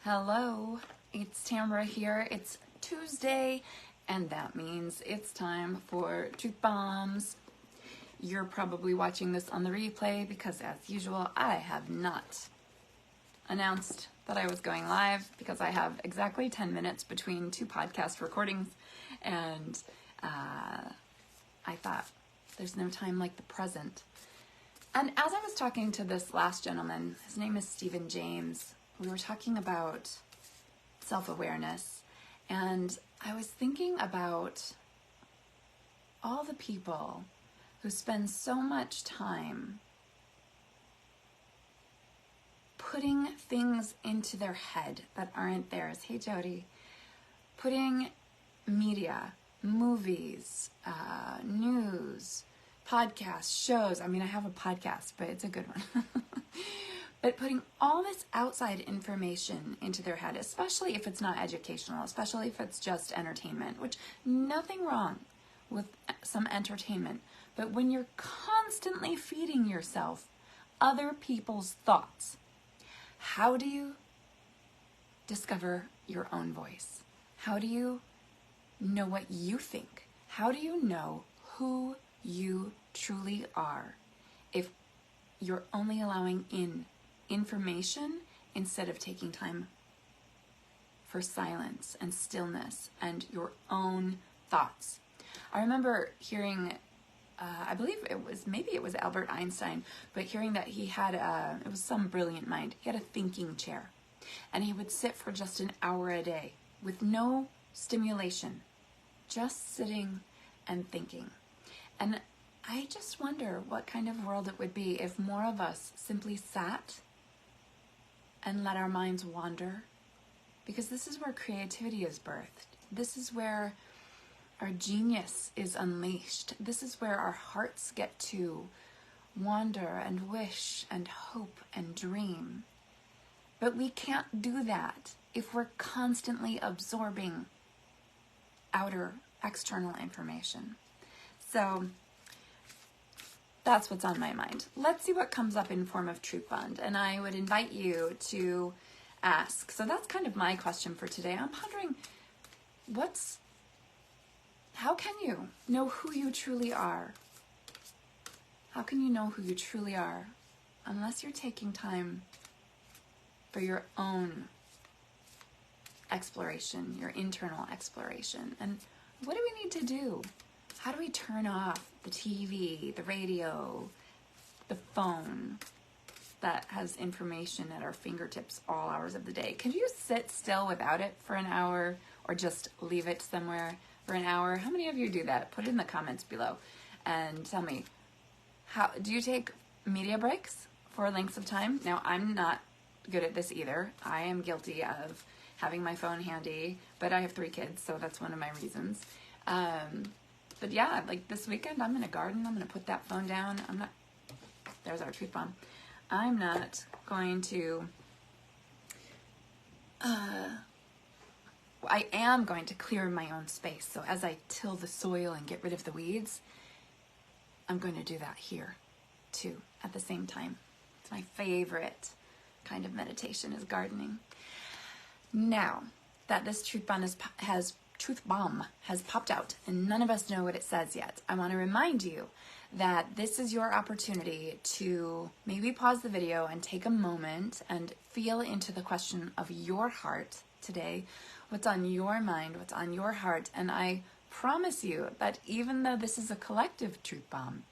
Hello, it's Tamara here. It's Tuesday, and that means it's time for Truth Bombs. You're probably watching this on the replay because, as usual, I have not announced that I was going live because I have exactly 10 minutes between two podcast recordings, and I thought there's no time like the present. And as I was talking to this last gentleman, his name is Stephen James, we were talking about self-awareness, and I was thinking about all the people who spend so much time putting things into their head that aren't theirs. Hey, Jody. Putting media, movies, news, podcasts, shows. I mean, I have a podcast, but it's a good one. But putting all this outside information into their head, especially if it's not educational, especially if it's just entertainment, which nothing wrong with some entertainment. But when you're constantly feeding yourself other people's thoughts, how do you discover your own voice? How do you know what you think? How do you know who you truly are if you're only allowing in information instead of taking time for silence and stillness and your own thoughts? I remember hearing, I believe maybe it was Albert Einstein, but hearing that he had it was some brilliant mind. He had a thinking chair, and he would sit for just an hour a day with no stimulation, just sitting and thinking. And I just wonder what kind of world it would be if more of us simply sat and let our minds wander, because this is where creativity is birthed. This is where our genius is unleashed. This is where our hearts get to wander and wish and hope and dream. But we can't do that if we're constantly absorbing external information. So that's what's on my mind. Let's see what comes up in form of truth bond. And I would invite you to ask. So that's kind of my question for today. I'm pondering, how can you know who you truly are? How can you know who you truly are unless you're taking time for your own exploration, your internal exploration? And what do we need to do? How do we turn off the TV, the radio, the phone that has information at our fingertips all hours of the day? Can you sit still without it for an hour, or just leave it somewhere for an hour? How many of you do that? Put it in the comments below and tell me, how do you take media breaks for lengths of time? Now, I'm not good at this either. I am guilty of having my phone handy, but I have 3 kids, so that's one of my reasons. But yeah, like this weekend, I'm going to garden. I'm going to put that phone down. There's our truth bomb. I'm not going to, I am going to clear my own space. So as I till the soil and get rid of the weeds, I'm going to do that here too at the same time. It's my favorite kind of meditation is gardening. Now that this truth bomb has popped out and none of us know what it says yet, I want to remind you that this is your opportunity to maybe pause the video and take a moment and feel into the question of your heart today. What's on your mind? What's on your heart? And I promise you that even though this is a collective truth bomb,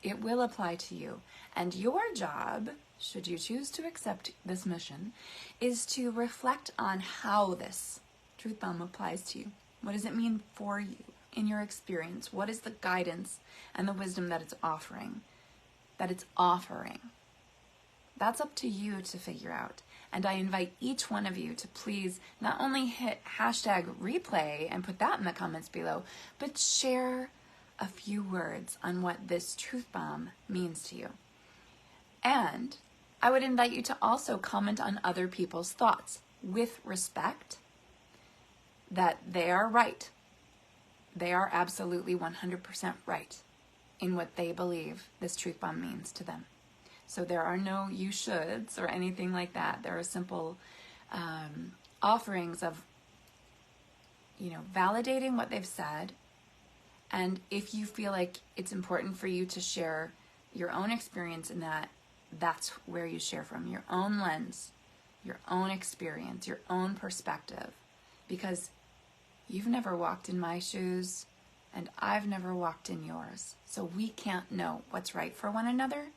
it will apply to you. And your job, should you choose to accept this mission, is to reflect on how this truth bomb applies to you. What does it mean for you in your experience? What is the guidance and the wisdom that it's offering? That's up to you to figure out. And I invite each one of you to please not only hit #replay and put that in the comments below, but share a few words on what this truth bomb means to you. And I would invite you to also comment on other people's thoughts with respect that they are right. They are absolutely 100% right in what they believe this truth bomb means to them. So there are no you shoulds or anything like that. There are simple offerings of, validating what they've said. And if you feel like it's important for you to share your own experience in that, that's where you share from your own lens, your own experience, your own perspective. Because you've never walked in my shoes and I've never walked in yours. So we can't know what's right for one another,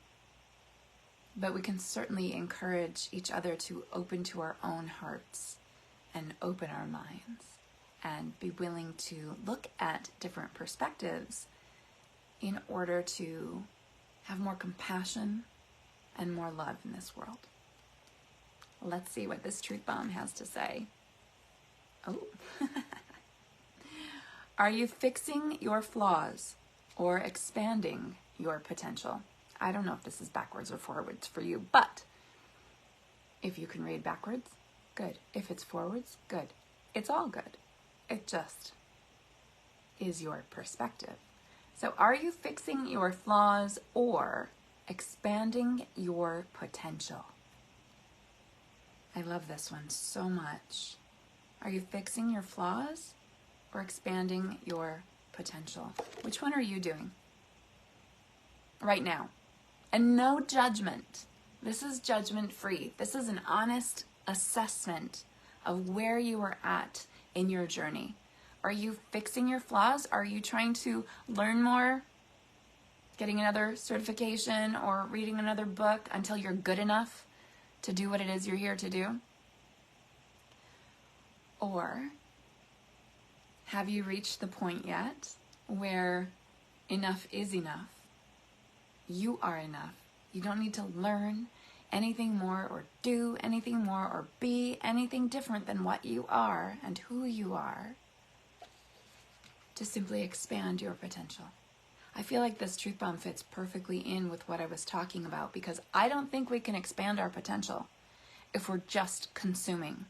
but we can certainly encourage each other to open to our own hearts and open our minds and be willing to look at different perspectives in order to have more compassion and more love in this world. Let's see what this truth bomb has to say. Oh. Are you fixing your flaws or expanding your potential? I don't know if this is backwards or forwards for you, but if you can read backwards, good. If it's forwards, good. It's all good. It just is your perspective. So are you fixing your flaws or expanding your potential? I love this one so much. Are you fixing your flaws or expanding your potential? Which one are you doing right now? And no judgment. This is judgment free. This is an honest assessment of where you are at in your journey. Are you fixing your flaws? Are you trying to learn more, getting another certification or reading another book until you're good enough to do what it is you're here to do? Or have you reached the point yet where enough is enough? You are enough. You don't need to learn anything more or do anything more or be anything different than what you are and who you are to simply expand your potential. I feel like this truth bomb fits perfectly in with what I was talking about, because I don't think we can expand our potential if we're just consuming.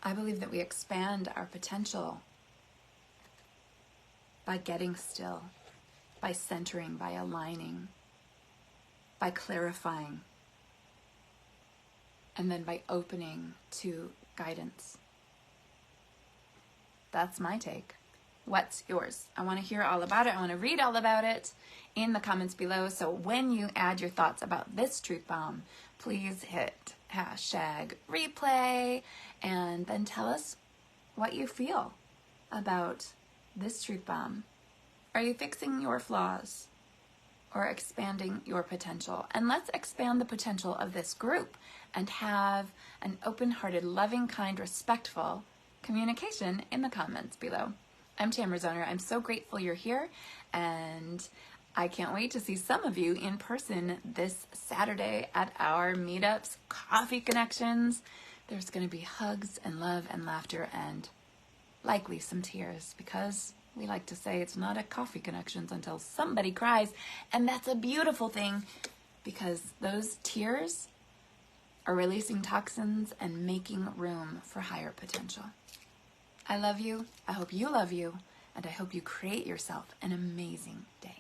I believe that we expand our potential by getting still, by centering, by aligning, by clarifying, and then by opening to guidance. That's my take. What's yours? I want to hear all about it. I want to read all about it in the comments below. So when you add your thoughts about this truth bomb, please hit #replay and then tell us what you feel about this truth bomb. Are you fixing your flaws or expanding your potential? And let's expand the potential of this group and have an open-hearted, loving, kind, respectful communication in the comments below. I'm Tamara Zoner. I'm so grateful you're here, and I can't wait to see some of you in person this Saturday at our meetups, Coffee Connections. There's going to be hugs and love and laughter and likely some tears, because we like to say it's not a Coffee Connections until somebody cries, and that's a beautiful thing, because those tears are releasing toxins and making room for higher potential. I love you. I hope you love you, and I hope you create yourself an amazing day.